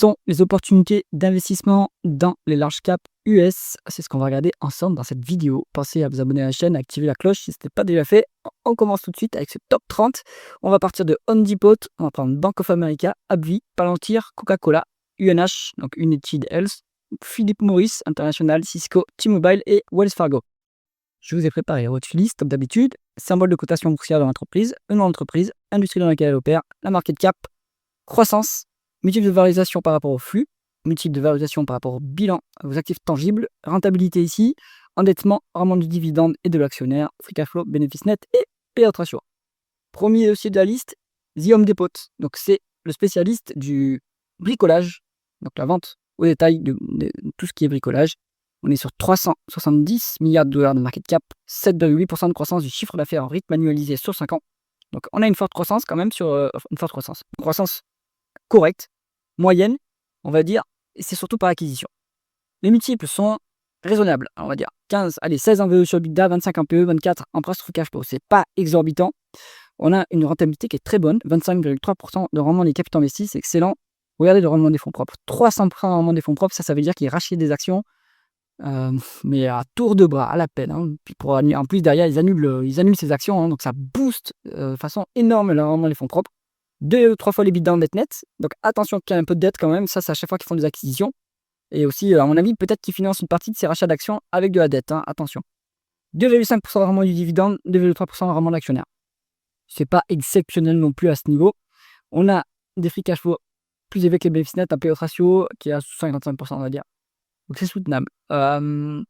sont les opportunités d'investissement dans les large caps US? C'est ce qu'on va regarder ensemble dans cette vidéo. Pensez à vous abonner à la chaîne, à activer la cloche si ce n'est pas déjà fait. On commence tout de suite avec ce top 30. On va partir de Home Depot, on va prendre Bank of America, AbbVie, Palantir, Coca-Cola, UNH, donc United Health, Philip Morris International, Cisco, T-Mobile et Wells Fargo. Je vous ai préparé votre liste comme d'habitude. Symbole de cotation boursière de l'entreprise, un nom d'entreprise, industrie dans laquelle elle opère, la market cap, croissance, multiple de valorisation par rapport au flux, multiple de valorisation par rapport au bilan, aux actifs tangibles, rentabilité ici, endettement, rendement du dividende et de l'actionnaire, free cash flow, bénéfice net et payout ratio. Premier dossier de la liste, The Home Depot. Donc c'est le spécialiste du bricolage, donc la vente au détail de tout ce qui est bricolage. On est sur 370 milliards de dollars de market cap, 7,8% de croissance du chiffre d'affaires en rythme annualisé sur 5 ans. Donc on a une forte croissance quand même sur une forte croissance correcte, moyenne, on va dire, et c'est surtout par acquisition. Les multiples sont raisonnables, on va dire 15, allez 16 en VE sur EBITDA, 25 en PE, 24 en price to free cash flow. C'est pas exorbitant. On a une rentabilité qui est très bonne, 25,3% de rendement des capitaux investis, c'est excellent. Regardez le rendement des fonds propres, 300% de rendement des fonds propres, ça veut dire qu'ils rachètent des actions, mais à tour de bras, à la peine. Hein. Puis en plus, derrière, ils annulent ces actions, hein, donc ça booste de façon énorme le rendement des fonds propres. 2 ou 3 fois les bidas en dette nette, donc attention qu'il y a un peu de dette quand même, ça c'est à chaque fois qu'ils font des acquisitions. Et aussi, à mon avis, peut-être qu'ils financent une partie de ces rachats d'actions avec de la dette, hein, attention. 2,5% de rendement du dividende, 2,3% de rendement de l'actionnaire. C'est pas exceptionnel non plus à ce niveau. On a des free cash flow plus élevés que les bénéfices nets, un payout ratio qui est à 55%, on va dire. Donc c'est soutenable. Home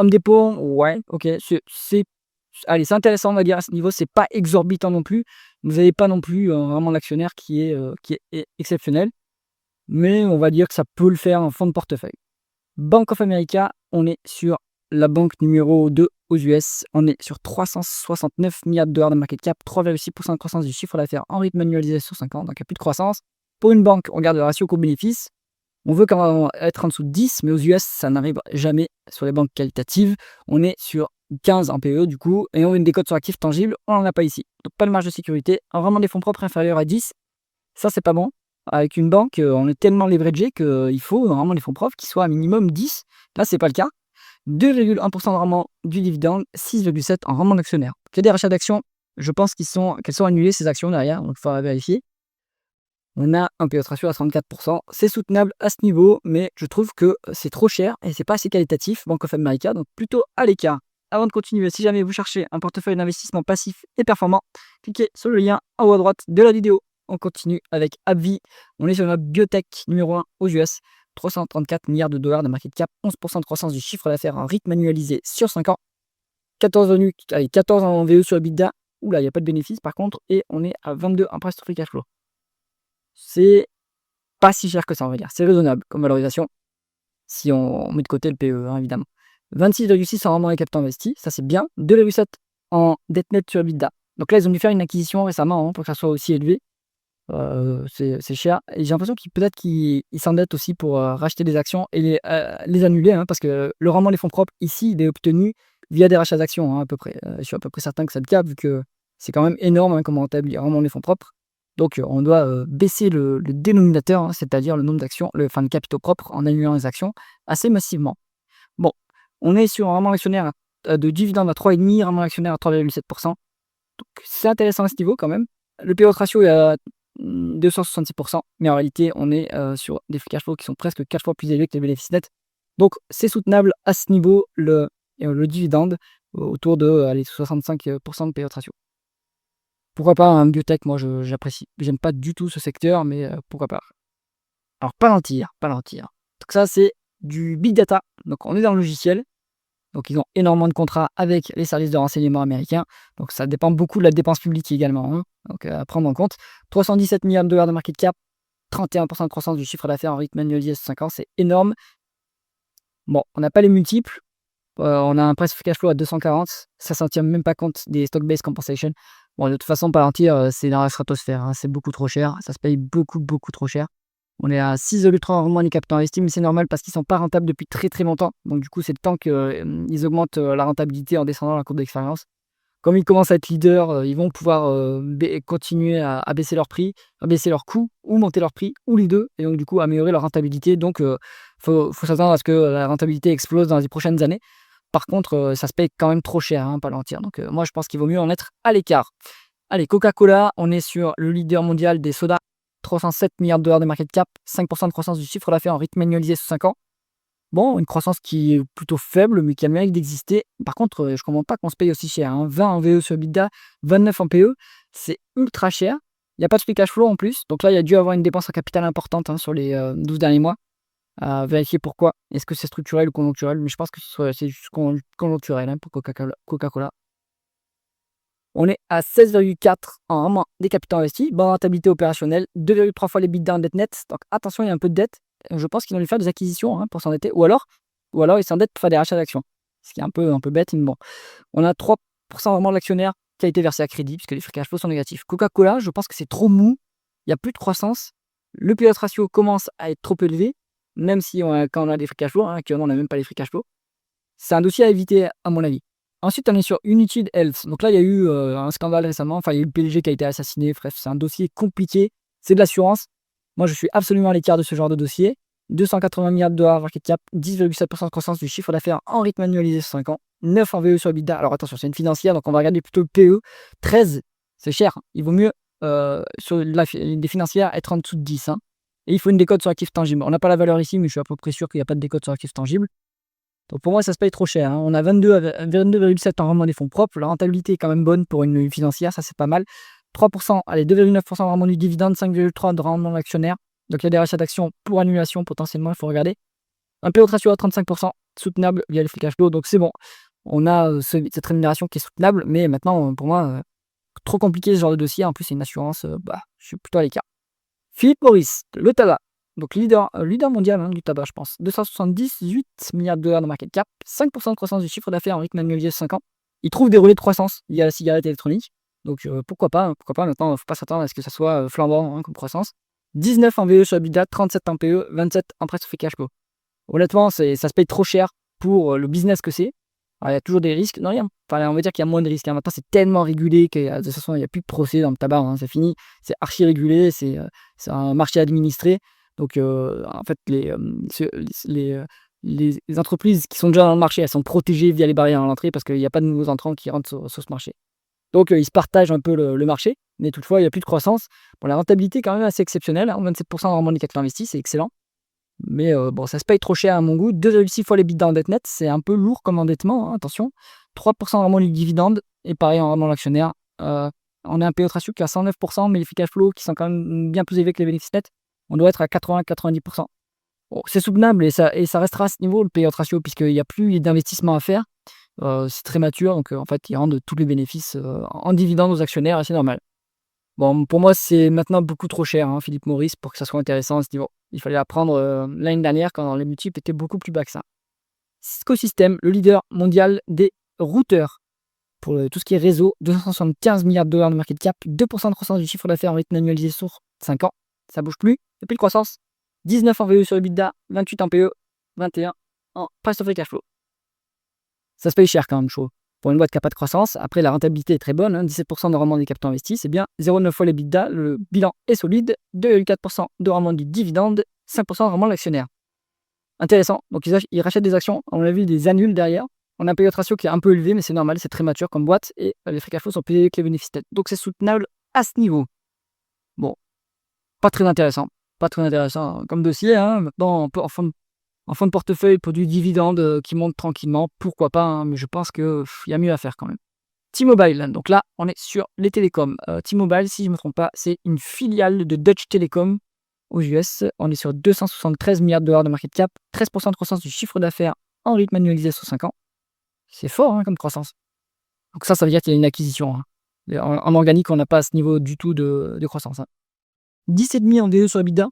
Depot, ouais, ok, allez, c'est intéressant, on va dire, à ce niveau, c'est pas exorbitant non plus. Vous n'avez pas non plus un rendement d'actionnaire qui est exceptionnel, mais on va dire que ça peut le faire en fonds de portefeuille. Bank of America, on est sur la banque numéro 2 aux US, on est sur 369 milliards de dollars de market cap, 3,6% de croissance du chiffre d'affaires en rythme annualisé sur 5 ans, donc il n'y a plus de croissance. Pour une banque, on regarde le ratio coût-bénéfice. On veut quand même être en dessous de 10, mais aux US, ça n'arrive jamais sur les banques qualitatives. On est sur 15 en PE du coup, et on a une décote sur actifs tangibles, on n'en a pas ici. Donc pas de marge de sécurité, un rendement des fonds propres inférieur à 10, ça c'est pas bon. Avec une banque, on est tellement leveragé qu'il faut un rendement des fonds propres qui soit à minimum 10. Là, c'est pas le cas. 2,1% de rendement du dividende, 6,7% en rendement d'actionnaire. Il y a des rachats d'actions, je pense qu'elles sont annulées ces actions derrière, donc il faudra vérifier. On a un payout ratio à 34%. C'est soutenable à ce niveau, mais je trouve que c'est trop cher et c'est pas assez qualitatif, Bank of America, donc plutôt à l'écart. Avant de continuer, si jamais vous cherchez un portefeuille d'investissement passif et performant, cliquez sur le lien en haut à droite de la vidéo. On continue avec AbbVie. On est sur notre biotech numéro 1 aux US. 334 milliards de dollars de market cap, 11% de croissance du chiffre d'affaires en rythme annualisé sur 5 ans. 14 en VE sur EBITDA. Oula, il n'y a pas de bénéfice par contre. Et on est à 22 en price to free cash flow. C'est pas si cher que ça, on va dire. C'est raisonnable comme valorisation, si on met de côté le PE, hein, évidemment. 26,6 en rendement des capitaux investis, ça c'est bien. 2,7 en dette nette sur EBITDA. Donc là, ils ont dû faire une acquisition récemment pour que ça soit aussi élevé. C'est cher. Et j'ai l'impression peut-être qu'ils s'endettent aussi pour racheter des actions et les annuler, hein, parce que le rendement des fonds propres, ici, il est obtenu via des rachats d'actions, hein, à peu près. Je suis à peu près certain que c'est le cas, vu que c'est quand même énorme, hein, comme on établit le rendement des fonds propres. Donc on doit baisser le dénominateur, hein, c'est-à-dire le nombre d'actions, de capitaux propres en annulant les actions assez massivement. Bon, on est sur un rendement actionnaire de dividende à 3,5, rendement actionnaire à 3,7%. Donc c'est intéressant à ce niveau quand même. Le payout ratio est à 266%, mais en réalité on est sur des free cash flow qui sont presque 4 fois plus élevés que les bénéfices nets. Donc c'est soutenable à ce niveau le dividende autour de 65% de payout ratio. Pourquoi pas un biotech, moi j'apprécie. J'aime pas du tout ce secteur, mais pourquoi pas. Alors Palantir. Donc ça c'est du big data. Donc on est dans le logiciel. Donc ils ont énormément de contrats avec les services de renseignement américains. Donc ça dépend beaucoup de la dépense publique également. Hein. Donc à prendre en compte. 317 milliards de dollars de market cap, 31% de croissance du chiffre d'affaires en rythme annualisé sur 5 ans, c'est énorme. Bon, on n'a pas les multiples. On a un price to cash flow à 240. Ça ne tient même pas compte des stock-based compensation. Bon, de toute façon, Palantir, c'est dans la stratosphère. Hein, c'est beaucoup trop cher. Ça se paye beaucoup, beaucoup trop cher. On est à 6,3 en rendement des capitaux investis, mais c'est normal parce qu'ils ne sont pas rentables depuis très très longtemps. Donc du coup, c'est le temps qu'ils augmentent la rentabilité en descendant la courbe d'expérience. Comme ils commencent à être leaders, ils vont pouvoir continuer à baisser leurs prix, à baisser leurs coûts ou monter leurs prix ou les 2 et donc du coup améliorer leur rentabilité. Donc faut s'attendre à ce que la rentabilité explose dans les prochaines années. Par contre, ça se paye quand même trop cher, hein, Palantir. Donc moi je pense qu'il vaut mieux en être à l'écart. Allez, Coca-Cola, on est sur le leader mondial des sodas, 307 milliards de dollars de market cap, 5 de croissance du chiffre d'affaires en rythme annualisé sur 5 ans. Bon, une croissance qui est plutôt faible, mais qui a le mérite d'exister. Par contre, je ne comprends pas qu'on se paye aussi cher, hein. 20 en VE sur EBITDA, 29 en PE, c'est ultra cher. Il y a pas de free cash flow en plus. Donc là, il y a dû avoir une dépense en capital importante, hein, sur les 12 derniers mois. À vérifier pourquoi. Est-ce que c'est structurel ou conjoncturel? Mais je pense que c'est juste conjoncturel, hein, pour Coca-Cola. On est à 16,4 en un mois des capitaux investis. Bonne rentabilité opérationnelle, 2,3 fois les l'EBITDA en dette nette. Donc attention, il y a un peu de dette. Je pense qu'ils vont lui faire des acquisitions, hein, pour s'endetter. Ou alors ils s'endettent pour faire des rachats d'actions. Ce qui est un peu bête, mais bon. On a 3% vraiment de l'actionnaire qui a été versé à crédit, puisque les free cash flow sont négatifs. Coca-Cola, je pense que c'est trop mou. Il n'y a plus de croissance. Le pilote ratio commence à être trop élevé, même si quand on a des free cash flow, hein, actuellement on n'a même pas les free cash flow. C'est un dossier à éviter, à mon avis. Ensuite, on est sur United Health. Donc là, il y a eu un scandale récemment. Enfin, il y a eu le PDG qui a été assassiné. Bref, c'est un dossier compliqué. C'est de l'assurance. Moi, je suis absolument à l'écart de ce genre de dossier. 280 milliards de dollars market cap, 10,7% de croissance du chiffre d'affaires en rythme annualisé sur 5 ans, 9 en VE sur EBITDA. Alors attention, c'est une financière, donc on va regarder plutôt le PE. 13, c'est cher. Il vaut mieux, sur des financières, être en dessous de 10, hein. Et il faut une décote sur actifs tangibles. On n'a pas la valeur ici, mais je suis à peu près sûr qu'il n'y a pas de décote sur actifs tangibles. Donc pour moi, ça se paye trop cher, hein. On a 22,7 en rendement des fonds propres. La rentabilité est quand même bonne pour une financière, ça c'est pas mal. 3%, allez, 2,9% de rendement du dividende, 5,3% de rendement de l'actionnaire. Donc il y a des rachats d'actions pour annulation potentiellement, il faut regarder. Un payout ratio à 35%, soutenable via le free cash flow, donc c'est bon. On a cette rémunération qui est soutenable, mais maintenant, pour moi, trop compliqué ce genre de dossier. En plus, c'est une assurance, je suis plutôt à l'écart. Philip Morris, le tabac. Donc leader mondial, hein, du tabac, je pense. 278 milliards de dollars de market cap, 5% de croissance du chiffre d'affaires en rythme annualisé de 5 ans. Il trouve des relais de croissance liés à la cigarette électronique. Donc pourquoi pas, hein, pourquoi pas. Maintenant, il ne faut pas s'attendre à ce que ça soit flambant, hein, comme croissance. 19 en VE sur EBITDA, 37 en PE, 27 en presse free cash flow. Honnêtement, ça se paye trop cher pour le business que c'est. Alors, il y a toujours des risques. Non, rien. Enfin, on va dire qu'il y a moins de risques, hein. Maintenant, c'est tellement régulé que de toute façon, il n'y a plus de procès dans le tabac, hein, c'est fini. C'est archi régulé, c'est un marché administré. Donc, en fait, les entreprises qui sont déjà dans le marché, elles sont protégées via les barrières à l'entrée parce qu'il n'y a pas de nouveaux entrants qui rentrent sur ce marché. Donc, ils se partagent un peu le marché, mais toutefois, il n'y a plus de croissance. Bon, la rentabilité est quand même assez exceptionnelle, hein, 27% de rendement des capitaux investis, c'est excellent. Mais bon, ça se paye trop cher à mon goût. 2,6 fois les l'EBITDA en dette nette, c'est un peu lourd comme endettement, hein, attention. 3% de rendement du dividende, et pareil en rendement de l'actionnaire. On a un payout ratio qui est à 109%, mais les free cash flow qui sont quand même bien plus élevés que les bénéfices nets, on doit être à 80-90%. Bon, c'est soutenable et ça restera à ce niveau, le payout ratio, puisqu'il n'y a plus d'investissement à faire. C'est très mature, donc en fait, ils rendent tous les bénéfices en dividendes aux actionnaires, et c'est normal. Bon, pour moi, c'est maintenant beaucoup trop cher, hein, Philip Morris, pour que ça soit intéressant à ce niveau. Il fallait apprendre l'année dernière quand les multiples étaient beaucoup plus bas que ça. Cisco Systems, le leader mondial des routeurs pour tout ce qui est réseau, 275 milliards de dollars de market cap, 2% de croissance du chiffre d'affaires en rythme annualisé sur 5 ans. Ça bouge plus, il n'y a plus de croissance. 19 en VE sur EBITDA, 28 en PE, 21 en price to free cash flow. Ça se paye cher quand même, chaud. Pour une boîte qui n'a pas de croissance, après la rentabilité est très bonne, hein, 17% de rendement des capitaux investis, c'est bien, 0,9 fois les l'EBITDA, le bilan est solide, 2,4% de rendement du dividende, 5% de rendement de l'actionnaire. Intéressant, donc ils rachètent des actions, on a vu des annuls derrière, on a un payout ratio qui est un peu élevé, mais c'est normal, c'est très mature comme boîte, et les free cash flow sont payés avec les bénéfices nets, donc c'est soutenable à ce niveau. Bon, pas très intéressant comme dossier, hein. Maintenant, on peut en fin de portefeuille pour du dividende qui monte tranquillement, pourquoi pas, hein, mais je pense qu'il y a mieux à faire quand même. T-Mobile, donc là, on est sur les télécoms. T-Mobile, si je ne me trompe pas, c'est une filiale de Deutsche Telekom aux US. On est sur 273 milliards de dollars de market cap, 13% de croissance du chiffre d'affaires en rythme annualisé sur 5 ans. C'est fort, hein, comme croissance. Donc ça veut dire qu'il y a une acquisition, hein. En organique, on n'a pas à ce niveau du tout de croissance, hein. 10,5 en DE sur EBITDA,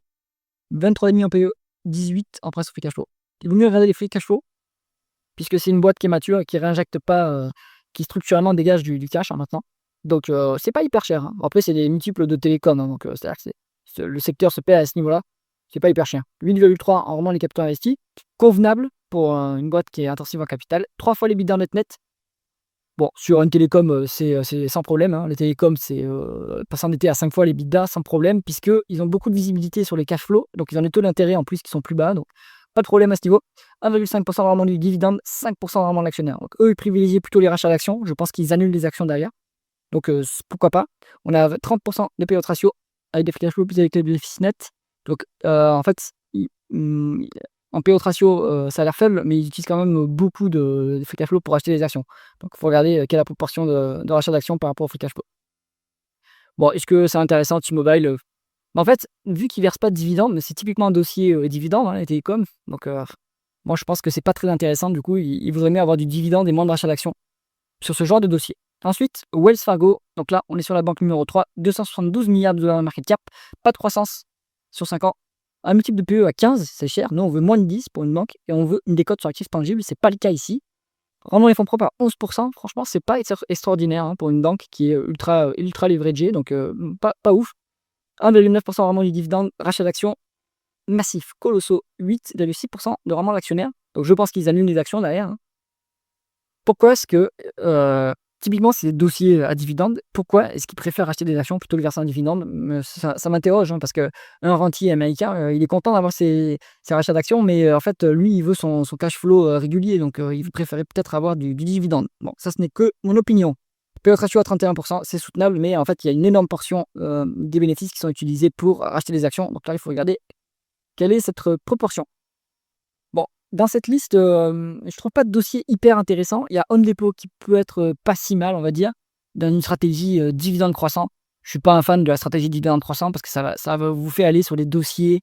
23,5 en PE, 18 en price to free cash flow. Il vaut mieux regarder les free cash flow, puisque c'est une boîte qui est mature et qui ne réinjecte pas, qui structurellement dégage du cash, hein, maintenant. Donc c'est pas hyper cher, hein. Après, c'est des multiples de télécom, hein, donc c'est-à-dire que le secteur se paie à ce niveau-là. C'est pas hyper cher. 8,3 en rendement des capitaux investis, convenable pour une boîte qui est intensive en capital. 3 fois les l'EBITDA net net. Bon, sur une télécom, c'est sans problème, hein. Les télécoms, c'est, pas s'endetter à 5 fois les l'EBITDA sans problème, puisqu'ils ont beaucoup de visibilité sur les cash flows, donc ils ont des taux d'intérêt en plus qui sont plus bas, donc pas de problème à ce niveau. 1,5 de rendement du dividende, 5 de rendement de l'actionnaire. Donc eux, ils privilégient plutôt les rachats d'actions. Je pense qu'ils annulent les actions derrière. Donc pourquoi pas. On a 30 de payout ratio avec des free cash flow plus avec les bénéfices nets. Donc en fait, en payout ratio, ça a l'air faible, mais ils utilisent quand même beaucoup de free cash flow pour acheter des actions. Donc il faut regarder quelle est la proportion de rachat d'actions par rapport au free cash flow. Bon, est-ce que c'est intéressant T-Mobile? En fait, vu qu'ils ne versent pas de dividendes, mais c'est typiquement un dossier dividende, hein, les télécoms. Donc moi, je pense que c'est pas très intéressant. Du coup, ils voudraient mieux avoir du dividende et moins de rachat d'actions sur ce genre de dossier. Ensuite, Wells Fargo. Donc là, on est sur la banque numéro 3, 272 milliards de dollars de market cap, pas de croissance sur 5 ans. Un multiple de PE à 15, c'est cher. Nous, on veut moins de 10 pour une banque et on veut une décote sur actifs tangibles. C'est pas le cas ici. Rendement les fonds propres à 11%. Franchement, c'est pas extraordinaire hein, pour une banque qui est ultra leveragée. Donc, pas ouf. 1,9% de rendement du dividende, rachat d'actions massif, colossaux, 8,6% de rendement de l'actionnaire. Donc je pense qu'ils annulent les actions derrière. Hein. Pourquoi est-ce que, typiquement, c'est des dossiers à dividendes, pourquoi est-ce qu'ils préfèrent acheter des actions plutôt que verser un dividende? Ça m'interroge, hein, parce qu'un rentier américain, il est content d'avoir ses rachats d'actions, mais en fait, lui, il veut son cash flow régulier, donc il préférait peut-être avoir du dividende. Bon, ça, ce n'est que mon opinion. Payout ratio à 31%, c'est soutenable, mais en fait, il y a une énorme portion des bénéfices qui sont utilisés pour racheter des actions. Donc là, il faut regarder quelle est cette proportion. Bon, dans cette liste, je trouve pas de dossier hyper intéressant. Il y a Home Depot qui peut être pas si mal, on va dire, dans une stratégie dividende croissant. Je suis pas un fan de la stratégie dividende croissant parce que ça va vous faire aller sur des dossiers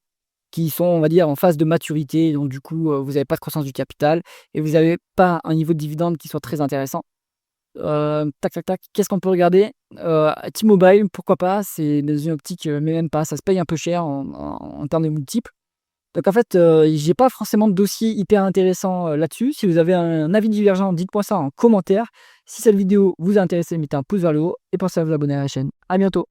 qui sont, on va dire, en phase de maturité. Donc du coup, vous n'avez pas de croissance du capital et vous n'avez pas un niveau de dividende qui soit très intéressant. Tac, qu'est-ce qu'on peut regarder? T-Mobile, pourquoi pas? C'est dans une optique, mais même pas, ça se paye un peu cher en termes de multiples. Donc en fait, j'ai pas forcément de dossier hyper intéressant, là-dessus. Si vous avez un avis divergent, dites-moi ça en commentaire. Si cette vidéo vous a intéressé, mettez un pouce vers le haut et pensez à vous abonner à la chaîne. À bientôt.